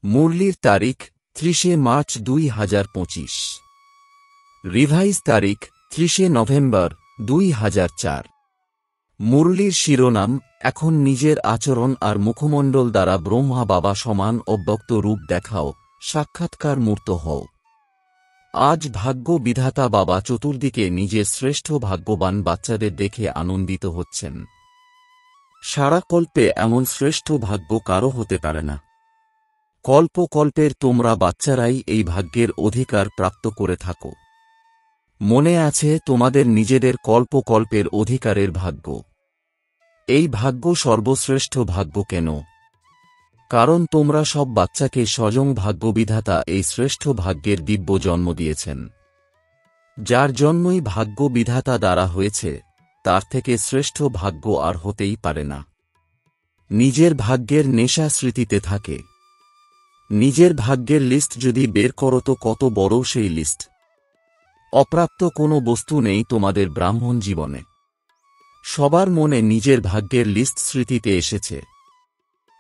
মুরলির তারিখ 30 March 2025। Revise তারিখ 30 November 2004। মুরলির শিরোনাম, এখন নিজের আচরণ আর মুখমণ্ডল দ্বারা ব্রহ্মা বাবা সমান অব্যক্ত রূপ দেখাও, সাক্ষাৎকার মূর্ত হও। আজ ভাগ্য বিধাতা বাবা চতুর্দিকে নিজের শ্রেষ্ঠ ভাগ্যবান বাচ্চাদের দেখে আনন্দিত হচ্ছেন। সারা কল্পে এমন শ্রেষ্ঠ ভাগ্য কারো হতে পারে না। কল্প কল্পের তোমরা বাচ্চারাই এই ভাগ্যের অধিকার প্রাপ্ত করে থাকো। মনে আছে তোমাদের নিজেদের কল্প কল্পের অধিকারের ভাগ্য। এই ভাগ্য সর্বশ্রেষ্ঠ ভাগ্য কেন? কারণ তোমরা সব বাচ্চাকে স্বয়ং ভাগ্যবিধাতা এই শ্রেষ্ঠ ভাগ্যের দিব্য জন্ম দিয়েছেন। যার জন্মই ভাগ্য বিধাতা দ্বারা হয়েছে, তার থেকে শ্রেষ্ঠ ভাগ্য আর হতেই পারে না। নিজের ভাগ্যের নেশা স্মৃতিতে থাকে। নিজের ভাগ্যের লিস্ট যদি বের করো তো কত বড় সেই লিস্ট। অপ্রাপ্ত কোনো বস্তু নেই তোমাদের ব্রাহ্মণ জীবনে। সবার মনে নিজের ভাগ্যের লিস্ট স্মৃতিতে এসেছে।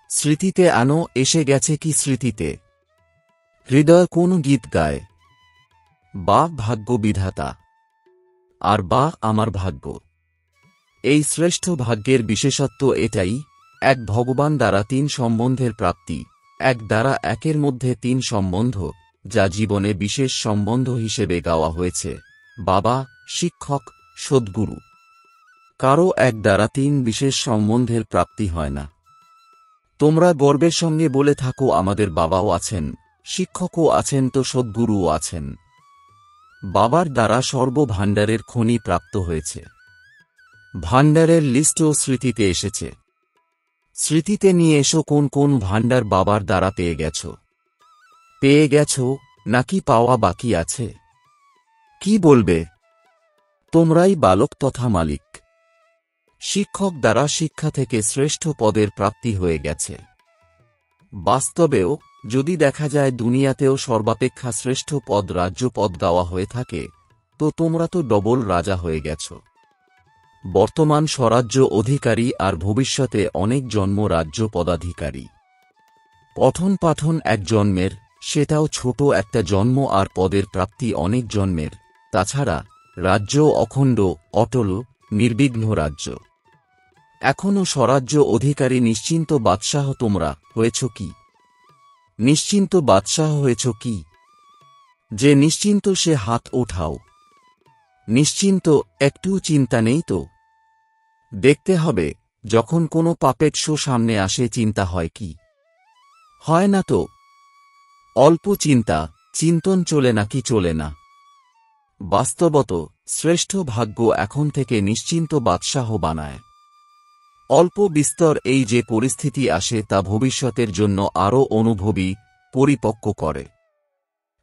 স্মৃতিতে আনো, এসে গেছে কি স্মৃতিতে? হৃদয় কোন গীত গায়? বা ভাগ্য বিধাতা, আর বা আমার ভাগ্য। এই শ্রেষ্ঠ ভাগ্যের বিশেষত্ব এটাই, এক ভগবান দ্বারা তিন সম্বন্ধের প্রাপ্তি, এক দ্বারা একের মধ্যে তিন সম্বন্ধ, যা জীবনে বিশেষ সম্বন্ধ হিসেবে গাওয়া হয়েছে, বাবা, শিক্ষক, সদ্গুরু। কারো এক দ্বারা তিন বিশেষ সম্বন্ধের প্রাপ্তি হয় না। তোমরা গর্বের সঙ্গে বলে থাকো আমাদের বাবাও আছেন, শিক্ষকও আছেন, তো সদ্গুরুও আছেন। বাবার দ্বারা সর্বভাণ্ডারের খনি প্রাপ্ত হয়েছে। ভাণ্ডারের লিস্টও স্মৃতিতে এসেছে। স্মৃতিতে নিয়ে এসো কোন কোন ভাণ্ডার বাবার দ্বারা পেয়ে গেছ। পেয়ে গেছ নাকি পাওয়া বাকি আছে? কি বলবে? তোমরাই বালক তথা মালিক। শিক্ষক দ্বারা শিক্ষা থেকে শ্রেষ্ঠ পদের প্রাপ্তি হয়ে গেছে। বাস্তবেও যদি দেখা যায় দুনিয়াতেও সর্বাপেক্ষা শ্রেষ্ঠ পদ রাজ্য পদ গাওয়া হয়ে থাকে, তো তোমরা তো ডবল রাজা হয়ে গেছ। বর্তমান স্বরাজ্য অধিকারী আর ভবিষ্যতে অনেক জন্ম রাজ্য পদাধিকারী। পঠন পাঠন এক জন্মের, সেটাও ছোট একটা জন্ম, আর পদের প্রাপ্তি অনেক জন্মের। তাছাড়া রাজ্য অখণ্ড, অটল, নির্বিঘ্ন রাজ্য। এখনও স্বরাজ্য অধিকারী নিশ্চিন্ত বাদশাহ তোমরা হয়েছ কি? নিশ্চিন্ত বাদশাহ হয়েছ কি? যে নিশ্চিন্ত সে হাত ওঠাও। নিশ্চিন্ত, একটু চিন্তা নেই তো? দেখতে হবে, যখন কোনো পাপেট শো সামনে আসে চিন্তা হয় কি? হয় না তো। অল্প চিন্তা, চিন্তন চলে নাকি চলে না? বাস্তবত শ্রেষ্ঠ ভাগ্য এখন থেকে নিশ্চিন্ত বাদশাহ বানায়। অল্প বিস্তর এই যে পরিস্থিতি আসে তা ভবিষ্যতের জন্য আরও অনুভবী, পরিপক্ক করে।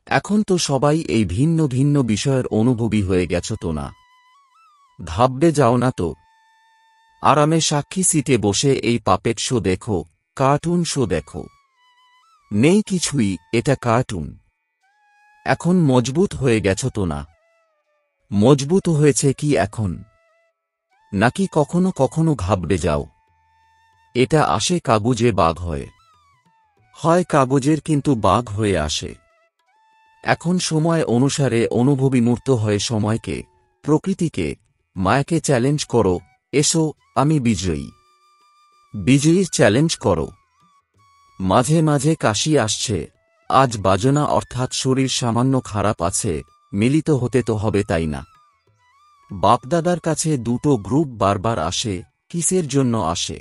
এখন তো সবাই এই ভিন্ন ভিন্ন বিষয়ের অনুভবী হয়ে গেছ তো না? ঘাবড়ে যাও না তো। আরামে সাক্ষী সিটে বসে এই পাপেট শো দেখো, কার্টুন শো দেখো। নেই কিছুই, এটা কার্টুন। এখন মজবুত হয়ে গেছ তো না? মজবুত হয়েছে কি এখন? নাকি কখনো কখনো ঘাবড়ে যাও? এটা আসে কাগজে বাঘ হয়ে। হয় কাগজের কিন্তু বাঘ হয়ে আসে। এখন সময় অনুসারে অনুভবী মূর্ত হয়ে সময়কে, প্রকৃতিকে, মায়াকে চ্যালেঞ্জ করো, এসো আমি বিজয়ী। বিজয়ীর চ্যালেঞ্জ করো। মাঝে মাঝে কাশি আসছে, আজ বাজনা অর্থাৎ শরীর সামান্য খারাপ আছে, মিলিত হতে তো হবে তাই না? বাপদাদার কাছে দুটো গ্রুপ বারবার আসে, কিসের জন্য আসে?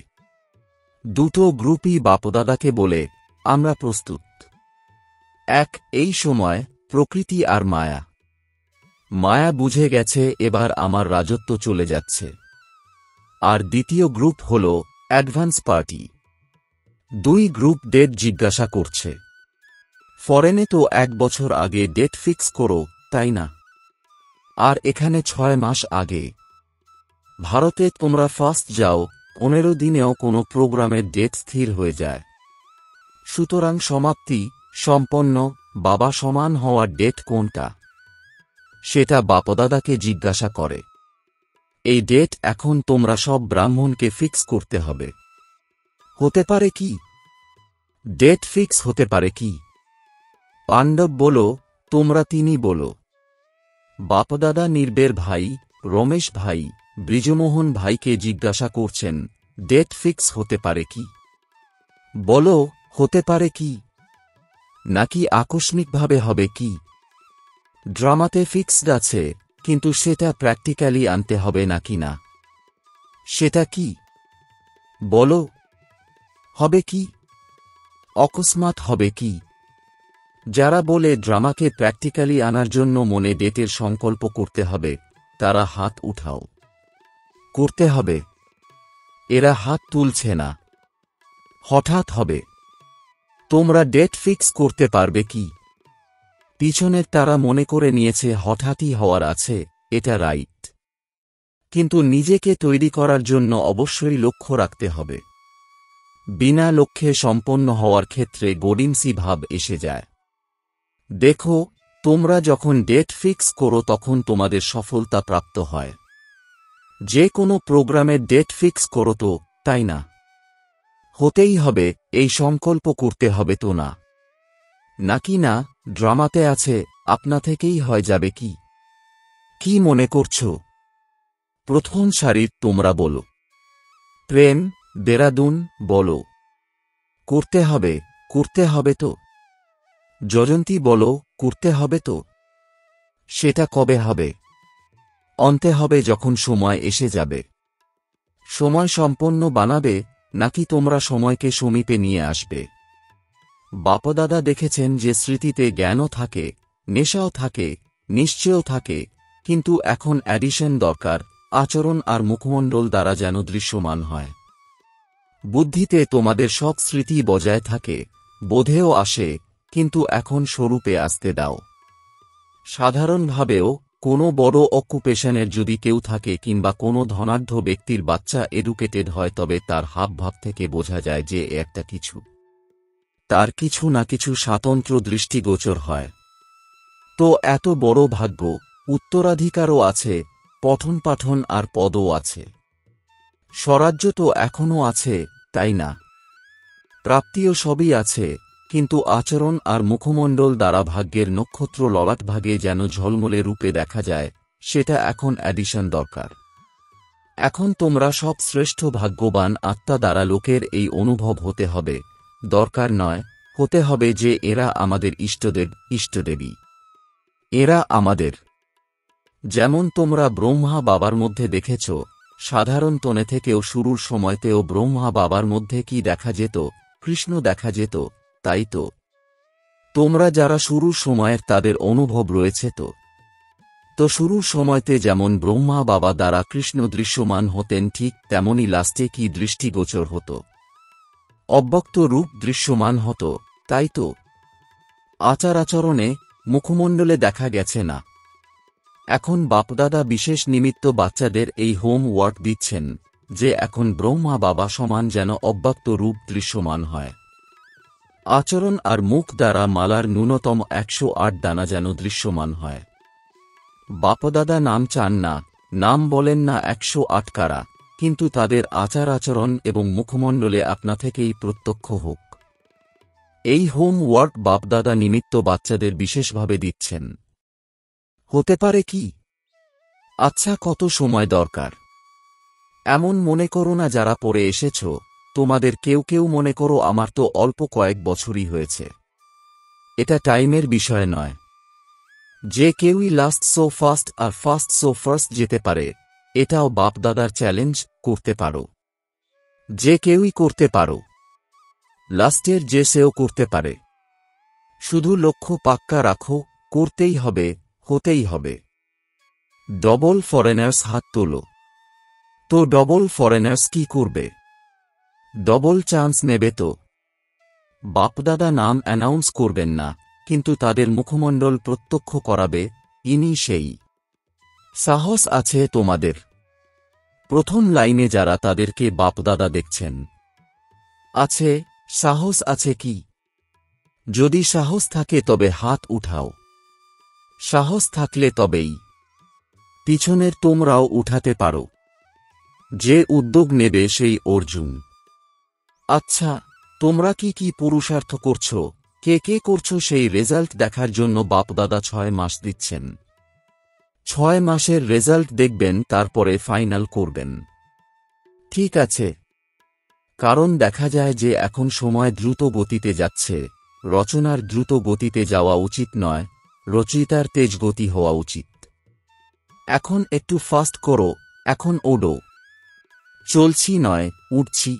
দুটো গ্রুপই বাপদাদাকে বলে, আমরা প্রস্তুত। এক, এই সময় প্রকৃতি আর মায়া। মায়া বুঝে গেছে এবার আমার রাজত্ব চলে যাচ্ছে। আর দ্বিতীয় গ্রুপ হল অ্যাডভান্স পার্টি। দুই গ্রুপ ডেট জিজ্ঞাসা করছে। ফরেনে তো 1 বছর আগে ডেট ফিক্স করো, তাই না? আর এখানে 6 মাস আগে। ভারতে তোমরা ফার্স্ট যাও, 15 দিনেও কোনো প্রোগ্রামের ডেট স্থির হয়ে যায়। সুতরাং সমাপ্তি, সম্পন্ন, বাবা সমান হওয়ার ডেট কোনটা? সেটা বাপদাদাকে জিজ্ঞাসা করে। এই ডেট এখন তোমরা সব ব্রাহ্মণকে ফিক্স করতে হবে। হতে পারে কি? ডেট ফিক্স হতে পারে কি? পাণ্ডব বলো, তোমরা তিনি বলো। বাপদাদা নির্বের ভাই, রমেশ ভাই, বৃজমোহন ভাইকে জিজ্ঞাসা করছেন, ডেট ফিক্স হতে পারে কি? বলো, হতে পারে কি? নাকি আকস্মিকভাবে হবে কি? ড্রামাতে ফিক্সড আছে, কিন্তু সেটা প্র্যাকটিক্যালি আনতে হবে নাকি না? সেটা কি? বলো, হবে কি? অকস্মাৎ হবে কি? যারা বলে ড্রামাকে প্র্যাকটিক্যালি আনার জন্য মনে ডেটের সংকল্প করতে হবে, তারা হাত উঠাও। করতে হবে। এরা হাত তুলছে না। হঠাৎ হবে। তোমরা ডেট ফিক্স করতে পারবে কি? পিছনের তারা মনে করে নিয়েছে হঠাৎই হওয়ার আছে, এটা রাইট। কিন্তু নিজেকে তৈরি করার জন্য অবশ্যই লক্ষ্য রাখতে হবে। বিনা লক্ষ্যে সম্পন্ন হওয়ার ক্ষেত্রে গডিমসি ভাব এসে যায়। দেখো, তোমরা যখন ডেট ফিক্স করো তখন তোমাদের সফলতা প্রাপ্ত হয়। যে কোনো প্রোগ্রামের ডেট ফিক্স করো তো, তাই না? হতেই হবে, এই সংকল্প করতে হবে তো না? নাকি না, ড্রামাতে আছে, আপনা থেকেই হয়ে যাবে কি? কি মনে করছো? প্রথম সারির তোমরা বলো। প্রেম, দেরাদুন, বলো। করতে হবে, করতে হবে তো? জয়ন্তী বলো, করতে হবে তো? সেটা কবে হবে? অন্তে হবে যখন সময় এসে যাবে। সময় সম্পন্ন বানাবে, নাকি তোমরা সময়কে সমীপে নিয়ে আসবে? বাপদাদা দেখেছেন যে স্মৃতিতে জ্ঞানও থাকে, নেশাও থাকে, নিশ্চয়ও থাকে, কিন্তু এখন অ্যাডিশন দরকার, আচরণ আর মুখমণ্ডল দ্বারা যেন দৃশ্যমান হয়। বুদ্ধিতে তোমাদের সব স্মৃতি বজায় থাকে, বোধেও আসে, কিন্তু এখন স্বরূপে আসতে দাও। সাধারণভাবেও কোনো বড় অকুপেশনের যদি কেউ থাকে কিংবা কোনো ধনাঢ্য ব্যক্তির বাচ্চা এডুকেটেড হয়, তবে তার হাবভাব থেকে বোঝা যায় যে একটা কিছু, তার কিছু না কিছু স্বাতন্ত্র দৃষ্টিগোচর হয়। তো এত বড় ভাগ্য, উত্তরাধিকারও আছে, পঠন পাঠন আর পদও আছে। স্বরাজ্য তো এখনও আছে, তাই না? প্রাপ্তিও সবই আছে, কিন্তু আচরণ আর মুখমণ্ডল দ্বারা ভাগ্যের নক্ষত্র ললাটভাগে যেন ঝলমলে রূপে দেখা যায়, সেটা এখন অ্যাডিশন দরকার। এখন তোমরা সব শ্রেষ্ঠ ভাগ্যবান আত্মা দ্বারা লোকের এই অনুভব হতে হবে, দরকার নয়, হতে হবে যে এরা আমাদের ইষ্টদেব, ইষ্টদেবী। এরা আমাদের। যেমন তোমরা ব্রহ্মা বাবার মধ্যে দেখেছ, সাধারণ তনে থেকেও শুরুর সময়তেও ব্রহ্মা বাবার মধ্যে কি দেখা যেত? কৃষ্ণ দেখা যেত, তাই তো? তোমরা যারা শুরুর সময়ের তাদের অনুভব রয়েছে তো শুরুর সময়তে যেমন ব্রহ্মা বাবা দ্বারা কৃষ্ণ দৃশ্যমান হতেন, ঠিক তেমনি লাস্টে কি দৃষ্টিগোচর হতো? অব্যক্ত রূপ দৃশ্যমান হতো, তাই তো? আচার আচরণে, মুখমণ্ডলে দেখা গেছে না। এখন বাপদাদা বিশেষ নিমিত্ত বাচ্চাদের এই হোম ওয়ার্ক দিচ্ছেন, যে এখন ব্রহ্মা বাবা সমান যেন অব্যক্ত রূপ দৃশ্যমান হয়। আচরণ আর মুখ দ্বারা মালার ন্যূনতম 108 দানা যেন দৃশ্যমান হয়। বাপদাদা নাম চান না, নাম বলেন না 108 কারা, কিন্তু তাদের আচার আচরণ এবং মুখমণ্ডলে আপনা থেকেই প্রত্যক্ষ হোক। এই হোম ওয়ার্ক বাপদাদা নিমিত্ত বাচ্চাদের বিশেষভাবে দিচ্ছেন। হতে পারে কি? আচ্ছা, কত সময় দরকার? এমন মনে করো না যারা পড়ে এসেছ, তোমাদের কেউ কেউ মনে করো আমার তো অল্প কয়েক বছরই হয়েছে। এটা টাইমের বিষয় নয়। যে কেউই লাস্ট সো ফাস্ট আর ফাস্ট সো ফার্স্ট যেতে পারে, এটাও বাপদাদার চ্যালেঞ্জ, করতে পারো। যে কেউই করতে পারো। লাস্টের যে সেও করতে পারে। শুধু লক্ষ্য পাক্কা রাখো, করতেই হবে, হতেই হবে। ডবল ফরেনার্স হাত তোলো। তো ডবল ফরেনার্স কি করবে? ডবল চান্স নেবে তো? বাপদাদা নাম অ্যানাউন্স করবেন না, কিন্তু তাদের মুখমণ্ডল প্রত্যক্ষ করাবে, ইনি সেই। সাহস আছে তোমাদের? প্রথম লাইনে যারা, তাদেরকে বাপদাদা দেখছেন। আছে, সাহস আছে কি? যদি সাহস থাকে তবে হাত উঠাও। সাহস থাকলে তবেই। পিছনের তোমরাও উঠাতে পারো। যে উদ্যোগ নেবে সেই অর্জুন। আচ্ছা, তোমরা কি কি পুরুষার্থ করছো, কে কে করছো সেই রেজাল্ট দেখার জন্য বাপদাদা 6 মাস দিচ্ছেন। 6 মাসের রেজাল্ট দেখবেন, তারপরে ফাইনাল করবেন। ঠিক আছে? কারণ দেখা যায় যে এখন সময় দ্রুত গতিতে যাচ্ছে, রচনার দ্রুত গতিতে যাওয়া উচিত নয়, রচয়িতার তেজ গতি হওয়া উচিত। এখন একটু ফাস্ট করো, এখন ওডো। চলছি নয়, উঠছি।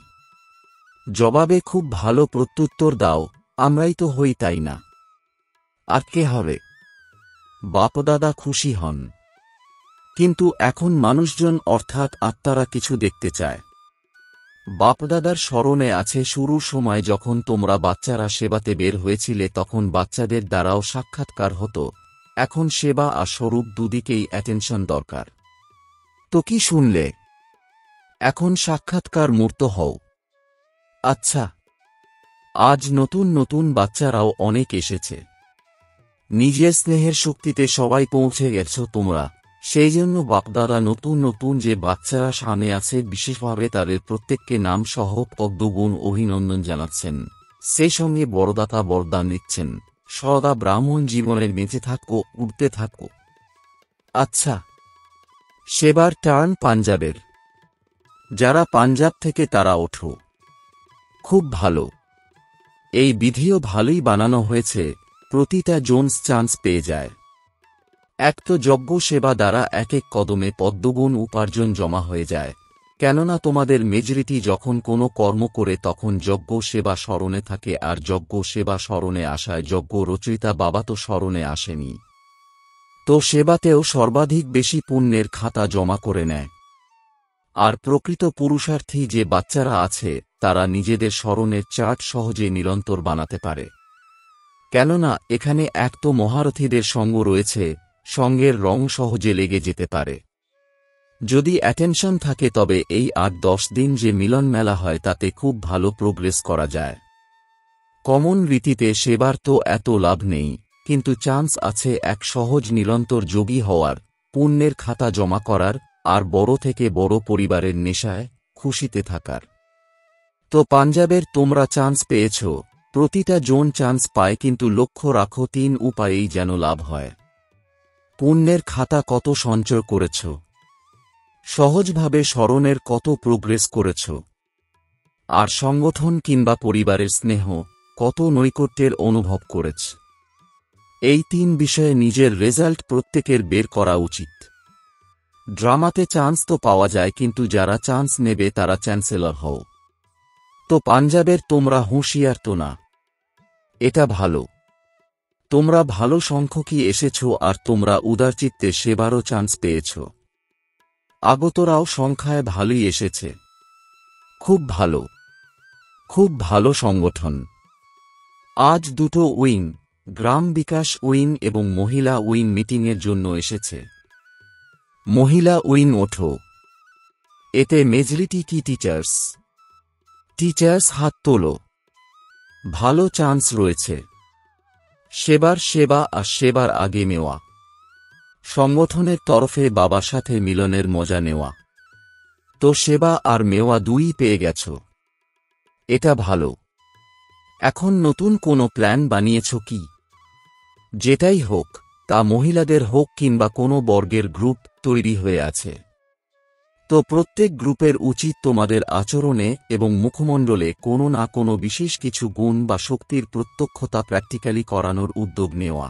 জবাবে খুব ভালো প্রত্যুত্তর দাও, আমরাই তো হই, তাই না? আর কে হবে? বাপদাদা খুশি হন। কিন্তু এখন মানুষজন অর্থাৎ আত্মারা কিছু দেখতে চায়। বাপদাদার স্মরণে আছে শুরুর সময় যখন তোমরা বাচ্চারা সেবাতে বের হয়েছিলে, তখন বাচ্চাদের দ্বারাও সাক্ষাৎকার হতো। এখন সেবা আর স্বরূপ দুদিকেই অ্যাটেনশন দরকার। তো কি শুনলে? এখন সাক্ষাৎকার মূর্ত হও। আচ্ছা, আজ নতুন নতুন বাচ্চারাও অনেক এসেছে। নিজের স্নেহের শক্তিতে সবাই পৌঁছে গেছো তোমরা, সেই জন্য বাপদাদা নতুন নতুন যে বাচ্চারা সামনে আছে বিশেষভাবে তাদের প্রত্যেককে নাম সহ পদ্মগুণ অভিনন্দন জানাচ্ছেন, সেই সঙ্গে বরদাতা বরদান দিচ্ছেন, সদা ব্রাহ্মণ জীবনের বেঁচে থাকো, উঠতে থাকো। আচ্ছা, সেবার টার্ন পাঞ্জাবের। যারা পাঞ্জাব থেকে তারা ওঠো। খুব ভালো। এই বিধিও ভালোই বানানো হয়েছে, প্রতিটা জোনস চান্স পেয়ে যায়। এক তো যজ্ঞ সেবা দ্বারা এক এক কদমে পদ্মগুণ উপার্জন জমা হয়ে যায়, কেননা তোমাদের মেজরিটি যখন কোনো কর্ম করে তখন যজ্ঞ সেবা স্মরণে থাকে, আর যজ্ঞ সেবা স্মরণে আসায় যজ্ঞ রচয়িতা বাবা তো স্মরণে আসেনি, তো সেবাতেও সর্বাধিক বেশি পুণ্যের খাতা জমা করে নেয়। আর প্রকৃত পুরুষার্থী যে বাচ্চারা আছে তারা নিজেদের স্মরণের চার্ট সহজে নিরন্তর বানাতে পারে, কেননা এখানে এক তো মহারথীদের সঙ্গ রয়েছে, সঙ্গের রং সহজে লেগে যেতে পারে। যদি অ্যাটেনশন থাকে তবে এই ৮-১০ দিন যে মিলন মেলা হয় তাতে খুব ভালো প্রোগ্রেস করা যায়। কমন রীতিতে সেবার তো এত লাভ নেই, কিন্তু চান্স আছে এক সহজ নিরন্তর যোগী হওয়ার, পুণ্যের খাতা জমা করার, আর বড় থেকে বড় পরিবারের নেশায় খুশিতে থাকার। তো পাঞ্জাবের তোমরা চান্স পেয়েছ, প্রতিটা জোন চান্স পায়, কিন্তু লক্ষ্য রাখো ৩ উপায়েই যেন লাভ হয়। পুণ্যের খাতা কত সঞ্চয় করেছ, সহজভাবে স্মরণের কত প্রোগ্রেস করেছ, আর সংগঠন কিংবা পরিবারের স্নেহ কত নৈকট্যের অনুভব করেছ। এই ৩ বিষয়ে নিজের রেজাল্ট প্রত্যেকের বের করা উচিত। ড্রামাতে চান্স তো পাওয়া যায়, কিন্তু যারা চান্স নেবে তারা চ্যান্সেলর হও। তো পাঞ্জাবের তোমরা হুঁশিয়ার তো না? এটা ভালো। তোমরা ভালো সংখ্যকই এসেছ, আর তোমরা উদারচিত্তে সেবারও চান্স পেয়েছ। আগতরাও সংখ্যায় ভালোই এসেছে। খুব ভালো, খুব ভালো সংগঠন। আজ দুটো উইং, গ্রাম বিকাশ উইং এবং মহিলা উইং মিটিংয়ের জন্য এসেছে। মহিলা উইং ওঠো। এতে মেজরিটি কি টিচার্স? টিচার্স হাত তোলো। ভালো চান্স রয়েছে। সেবার সেবা আর সেবার আগে নেওয়া, সংগঠনের তরফে বাবার সাথে মিলনের মজা নেওয়া। তো সেবা আর মেওয়া দুই পেয়ে গেছ, এটা ভালো। এখন নতুন কোনো প্ল্যান বানিয়েছ কি? যেটাই হোক, তা মহিলাদের হোক কিংবা কোনো বর্গের গ্রুপ তৈরি হয়ে আছে, তো প্রত্যেক গ্রুপের উচিত তোমাদের আচরণে এবং মুখমণ্ডলে কোনো না কোনো বিশেষ কিছু গুণ বা শক্তির প্রত্যক্ষতা প্র্যাকটিক্যালি করানোর উদ্যোগ নেওয়া।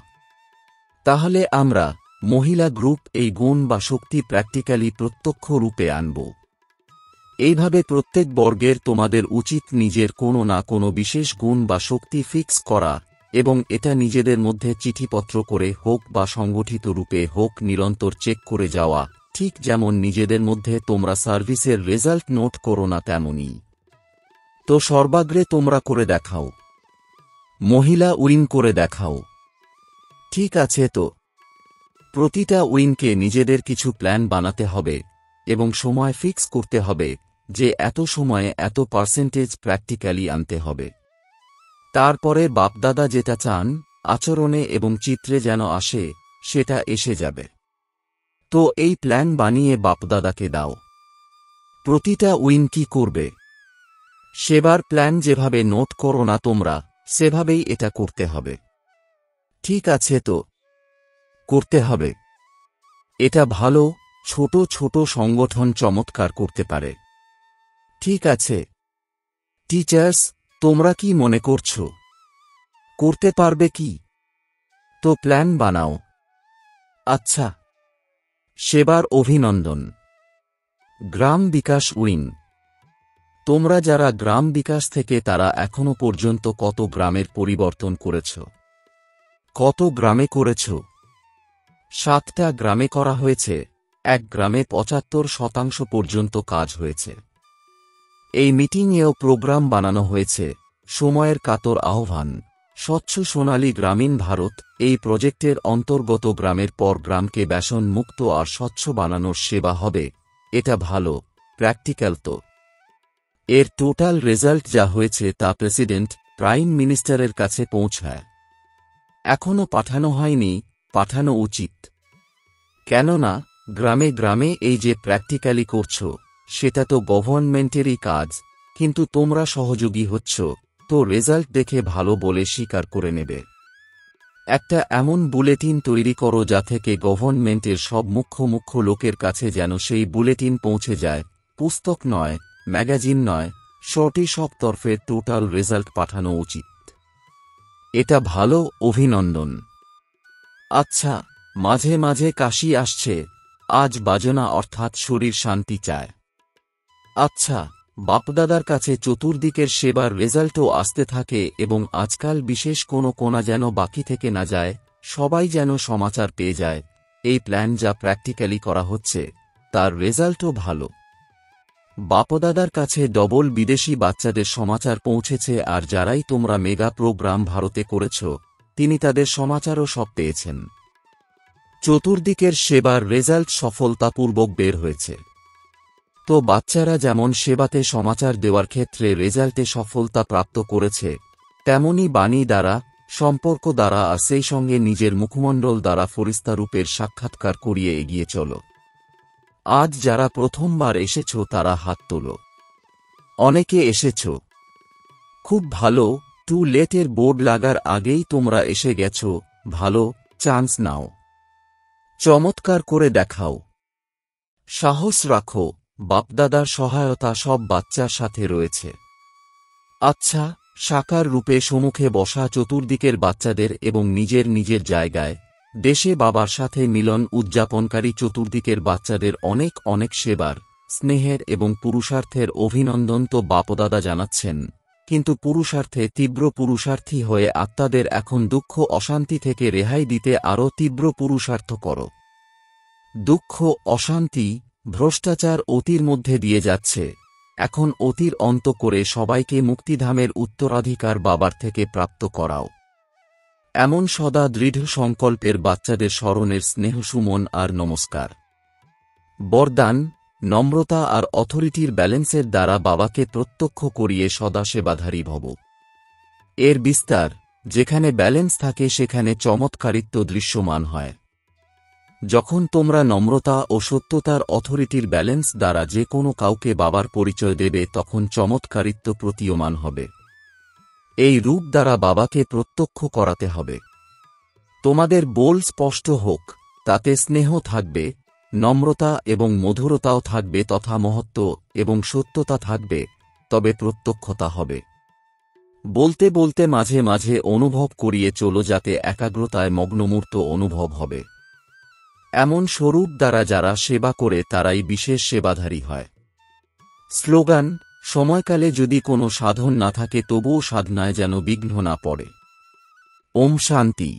তাহলে আমরা মহিলা গ্রুপ এই গুণ বা শক্তি প্র্যাকটিক্যালি প্রত্যক্ষ রূপে আনব। এইভাবে প্রত্যেক বর্গের তোমাদের উচিত নিজের কোনো না কোনো বিশেষ গুণ বা শক্তি ফিক্স করা, এবং এটা নিজেদের মধ্যে চিঠিপত্র করে হোক বা সংগঠিত রূপে হোক নিরন্তর চেক করে যাওয়া, ঠিক যেমন নিজেদের মধ্যে তোমরা সার্ভিসের রেজাল্ট নোট করো না তেমনই। তো সর্বাগ্রে তোমরা করে দেখাও। মহিলা উইং করে দেখাও। ঠিক আছে, তো প্রতিটা উইংকে নিজেদের কিছু প্ল্যান বানাতে হবে এবং সময় ফিক্স করতে হবে যে এত সময়ে এত পার্সেন্টেজ প্র্যাকটিক্যালি আনতে হবে। তারপরে বাপদাদা যেটা চান আচরণে এবং চিত্রে যেন আসে সেটা এসে যাবে। তো এই প্ল্যান বানিয়ে বাপদাদাকে দাও। প্রতিটা উইং কি করবে সেবার প্ল্যান যেভাবে নোট করো না তোমরা, সেভাবেই এটা করতে হবে। ঠিক আছে তো? করতে হবে। এটা ভালো, ছোট ছোট সংগঠন চমৎকার করতে পারে। ঠিক আছে টিচার্স, তোমরা কি মনে করছো? করতে পারবে কি? তো প্ল্যান বানাও। আচ্ছা। সেবার অভিনন্দন। গ্রাম বিকাশ উইং। তোমরা যারা গ্রাম বিকাশ থেকে তারা এখনো পর্যন্ত কত গ্রামের পরিবর্তন করেছ? কত গ্রামে করেছ? 7টা গ্রামে করা হয়েছে, এক গ্রামে 75% পর্যন্ত কাজ হয়েছে। এই মিটিংয়েও প্রোগ্রাম বানানো হয়েছে, সময়ের কাতর আহ্বান, স্বচ্ছ সোনালী গ্রামীণ ভারত। এই প্রজেক্টের অন্তর্গত গ্রামের পর গ্রামকে ব্যসন মুক্ত আর স্বচ্ছ বানানোর সেবা হবে। এটা ভালো, প্র্যাকটিক্যাল তো। এর টোটাল রেজাল্ট যা হয়েছে তা প্রেসিডেন্ট, প্রাইম মিনিস্টারের কাছে পৌঁছায়। এখনো পাঠানো হয়নি, পাঠানো উচিত। কেননা গ্রামে গ্রামে এই যে প্র্যাকটিক্যালি করছ, সেটা তো গভর্নমেন্টেরই কাজ, কিন্তু তোমরা সহযোগী হচ্ছ, তো রেজাল্ট দেখে ভালো বলে স্বীকার করে নেবে। একটা এমন বুলেটিন তৈরি করো যা থেকে গভর্নমেন্টের সব মুখ্য মুখ্য লোকের কাছে যেন সেই বুলেটিন পৌঁছে যায়। পুস্তক নয়, ম্যাগাজিন নয়, শর্টই সব তরফে টোটাল রেজাল্ট পাঠানো উচিত। এটা ভালো, অভিনন্দন। আচ্ছা, মাঝে মাঝে কাশি আসছে, আজ বাজনা অর্থাৎ শরীর শান্তি চায়। আচ্ছা, বাপদাদার কাছে চতুর্দিকের সেবার রেজাল্টও আসতে থাকে এবং আজকাল বিশেষ কোনো কোণা যেন বাকি থেকে না যায়, সবাই যেন সমাচার পেয়ে যায়। এই প্ল্যান যা প্র্যাকটিক্যালি করা হচ্ছে তার রেজাল্টও ভালো। বাপদাদার কাছে ডবল বিদেশি বাচ্চাদের সমাচার পৌঁছেছে, আর যারাই তোমরা মেগা প্রোগ্রাম ভারতে করেছ তিনি তাদের সমাচারও সব পেয়েছেন। চতুর্দিকের সেবার রেজাল্ট সফলতাপূর্বক বের হয়েছে। তো বাচ্চারা যেমন সেবাতে সমাচার দেওয়ার ক্ষেত্রে রেজাল্টে সফলতা প্রাপ্ত করেছে, তেমনি বাণী দ্বারা, সম্পর্ক দ্বারা আর সেই সঙ্গে নিজের মুখমণ্ডল দ্বারা ফরিস্তা রূপের সাক্ষাৎকার করিয়ে এগিয়ে চলো। আজ যারা প্রথমবার এসেছ তারা হাত তোলো। অনেকে এসেছ, খুব ভালো। টু লেটের বোর্ড লাগার আগেই তোমরা এসে গেছ, ভালো, চান্স নাও, চমৎকার করে দেখাও, সাহস রাখো। বাপদাদার সহায়তা সব বাচ্চার সাথে রয়েছে। আচ্ছা, সাকার রূপে সম্মুখে বসা চতুর্দিকের বাচ্চাদের এবং নিজের নিজের জায়গায় দেশে বাবার সাথে মিলন উদযাপনকারী চতুর্দিকের বাচ্চাদের অনেক অনেক সেবার, স্নেহের এবং পুরুষার্থের অভিনন্দন তো বাপদাদা জানাচ্ছেন, কিন্তু পুরুষার্থে তীব্র পুরুষার্থী হয়ে আত্মাদের এখন দুঃখ অশান্তি থেকে রেহাই দিতে আরও তীব্র পুরুষার্থ করো। দুঃখ, অশান্তি, ভ্রষ্টাচার অতির মধ্যে দিয়ে যাচ্ছে, এখন অতির অন্ত করে সবাইকে মুক্তিধামের উত্তরাধিকার বাবার থেকে প্রাপ্ত করাও। এমন সদা দৃঢ় সংকল্পের বাচ্চাদের স্মরণের স্নেহসুমন আর নমস্কার। বরদান, নম্রতা আর অথরিটির ব্যালেন্সের দ্বারা বাবাকে প্রত্যক্ষ করিয়ে সদা সেবাধারী ভব। এর বিস্তার, যেখানে ব্যালেন্স থাকে সেখানে চমৎকারিত্ব দৃশ্যমান হয়। যখন তোমরা নম্রতা ও সত্যতার অথরিটির ব্যালেন্স দ্বারা যে কোনো কাউকে বাবার পরিচয় দেবে তখন চমৎকারিত্ব প্রতীয়মান হবে। এই রূপ দ্বারা বাবাকে প্রত্যক্ষ করাতে হবে। তোমাদের বল স্পষ্ট হোক, তাতে স্নেহ থাকবে, নম্রতা এবং মধুরতাও থাকবে, তথা মহত্ব এবং সত্যতা থাকবে, তবে প্রত্যক্ষতা হবে। বলতে বলতে মাঝে মাঝে অনুভব করিয়ে চলো, যাতে একাগ্রতায় মগ্নমূর্ত অনুভব হবে। এমন স্বরূপ দ্বারা যারা সেবা করে তারাই বিশেষ সেবাধারী হয়। স্লোগান, সময়কালে যদি কোনো সাধন না থাকে তবুও সাধনায় যেন বিঘ্ন না পড়ে। ওম শান্তি।